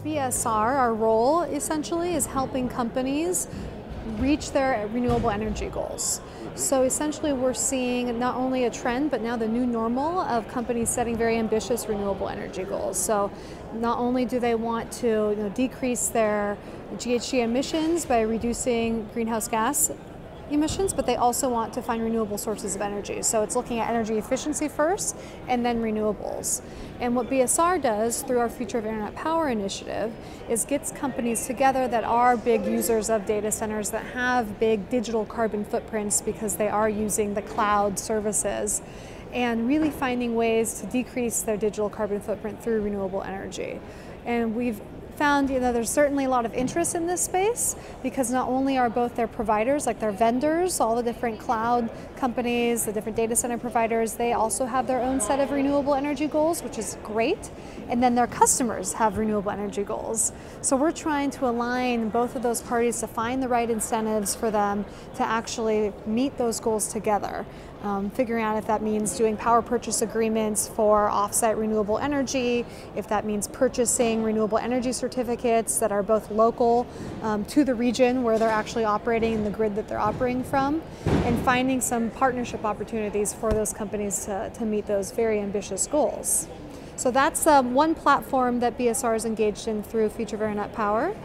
BSR, our role essentially is helping companies reach their renewable energy goals. So essentially we're seeing not only a trend, but now the new normal of companies setting very ambitious renewable energy goals. So not only do they want to decrease their GHG emissions by reducing greenhouse gas emissions, but they also want to find renewable sources of energy. So it's looking at energy efficiency first and then renewables. And what BSR does through our Future of Internet Power initiative is gets companies together that are big users of data centers, that have big digital carbon footprints because they are using the cloud services, and really finding ways to decrease their digital carbon footprint through renewable energy. And we've found there's certainly a lot of interest in this space because not only are both their providers, like their vendors, all the different cloud companies, the different data center providers, they also have their own set of renewable energy goals, which is great. And then their customers have renewable energy goals. So we're trying to align both of those parties to find the right incentives for them to actually meet those goals together. Figuring out if that means doing power purchase agreements for offsite renewable energy, if that means purchasing renewable energy certificates that are both local to the region where they're actually operating in the grid that they're operating from, and finding some partnership opportunities for those companies to meet those very ambitious goals. So that's one platform that BSR is engaged in through Future of Internet Power.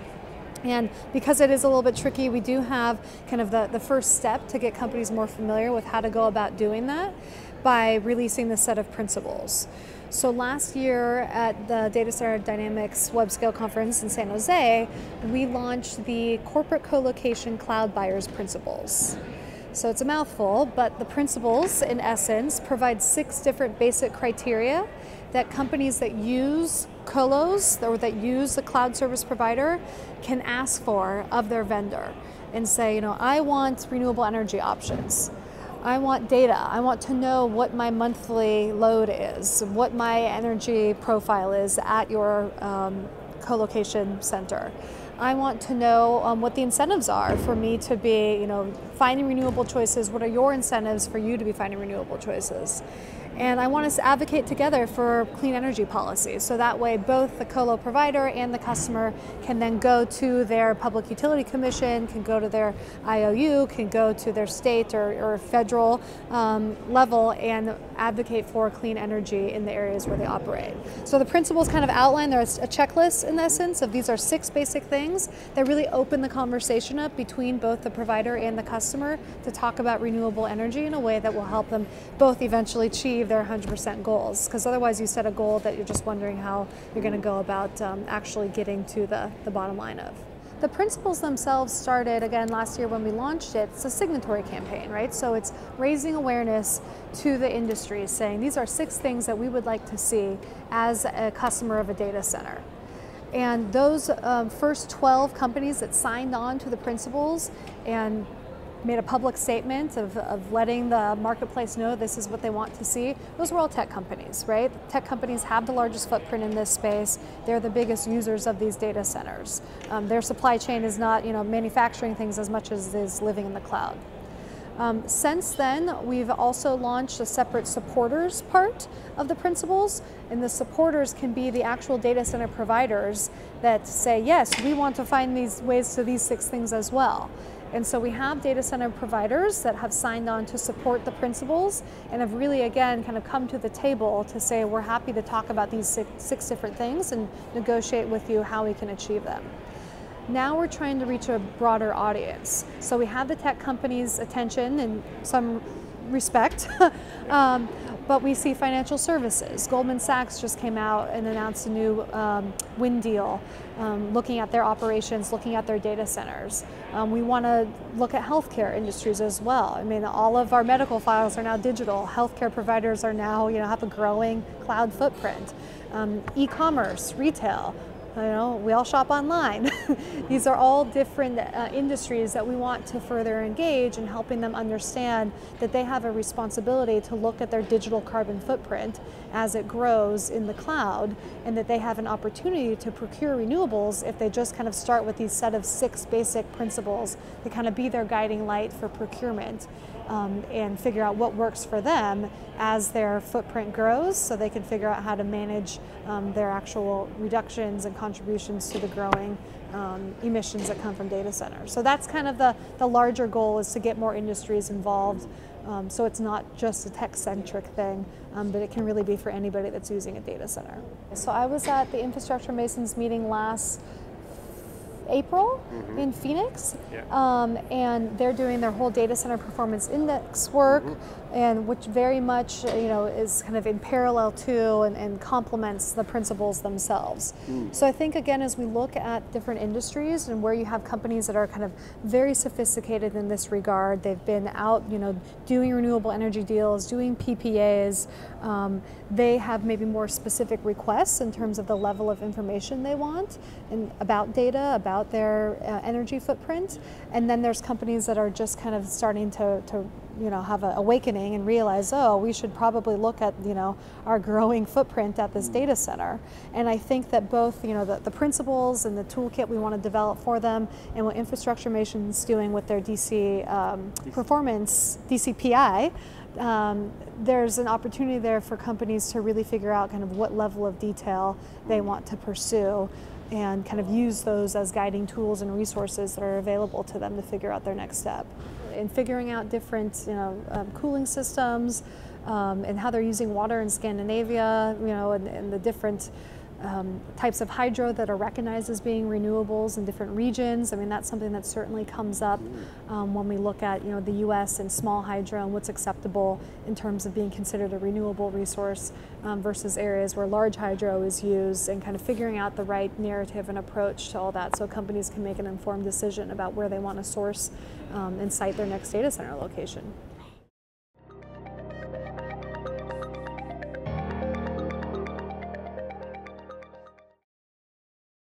And because it is a little bit tricky, we do have kind of the first step to get companies more familiar with how to go about doing that by releasing this set of principles. So last year at the Data Center Dynamics Webscale conference in San Jose, we launched the Corporate Co-Location Cloud Buyers Principles. So it's a mouthful, but the principles, in essence, provide 6 different basic criteria that companies that use colos or that use the cloud service provider can ask for of their vendor and say, I want renewable energy options. I want data. I want to know what my monthly load is, what my energy profile is at your co-location center. I want to know what the incentives are for me to be, finding renewable choices. What are your incentives for you to be finding renewable choices? And I want us to advocate together for clean energy policies. So that way both the colo provider and the customer can then go to their Public Utility Commission, can go to their IOU, can go to their state or federal level and advocate for clean energy in the areas where they operate. So the principles kind of outline, there's a checklist in essence of these are 6 basic things that really open the conversation up between both the provider and the customer to talk about renewable energy in a way that will help them both eventually achieve their 100% goals, because otherwise you set a goal that you're just wondering how you're going to go about actually getting to the bottom line of. The principles themselves started, again, last year when we launched it. It's a signatory campaign, right? So it's raising awareness to the industry, saying these are 6 things that we would like to see as a customer of a data center. And those first 12 companies that signed on to the principles and made a public statement of letting the marketplace know this is what they want to see, those were all tech companies, right? Tech companies have the largest footprint in this space. They're the biggest users of these data centers. Their supply chain is not manufacturing things as much as it is living in the cloud. Since then, we've also launched a separate supporters part of the principles, and the supporters can be the actual data center providers that say, yes, we want to find these ways to these 6 things as well. And so we have data center providers that have signed on to support the principles and have really, again, kind of come to the table to say we're happy to talk about these six different things and negotiate with you how we can achieve them. Now we're trying to reach a broader audience. So we have the tech companies' attention in some respect, but we see financial services. Goldman Sachs just came out and announced a new wind deal, looking at their operations, looking at their data centers. We want to look at healthcare industries as well. I mean, all of our medical files are now digital. Healthcare providers are now, have a growing cloud footprint. E-commerce, retail. We all shop online. These are all different industries that we want to further engage in helping them understand that they have a responsibility to look at their digital carbon footprint as it grows in the cloud, and that they have an opportunity to procure renewables if they just kind of start with these set of 6 basic principles that kind of be their guiding light for procurement. and figure out what works for them as their footprint grows, so they can figure out how to manage their actual reductions and contributions to the growing emissions that come from data centers. So that's kind of the larger goal, is to get more industries involved, so it's not just a tech-centric thing, but it can really be for anybody that's using a data center. So I was at the Infrastructure Masons meeting last April in Phoenix, and they're doing their whole data center performance index work, and which very much is kind of in parallel to and complements the principles themselves. So I think, again, as we look at different industries and where you have companies that are kind of very sophisticated in this regard, they've been out doing renewable energy deals, doing PPAs, they have maybe more specific requests in terms of the level of information they want and about data, about their energy footprint. And then there's companies that are just kind of starting to have an awakening and realize, oh, we should probably look at our growing footprint at this data center. And I think that both the principles and the toolkit we want to develop for them, and what Infrastructure Mason's doing with their DC performance, DCPI, there's an opportunity there for companies to really figure out kind of what level of detail they want to pursue, and kind of use those as guiding tools and resources that are available to them to figure out their next step. In figuring out different cooling systems, and how they're using water in Scandinavia, and the different types of hydro that are recognized as being renewables in different regions. I mean, that's something that certainly comes up when we look at the U.S. and small hydro and what's acceptable in terms of being considered a renewable resource versus areas where large hydro is used, and kind of figuring out the right narrative and approach to all that, so companies can make an informed decision about where they want to source and site their next data center location.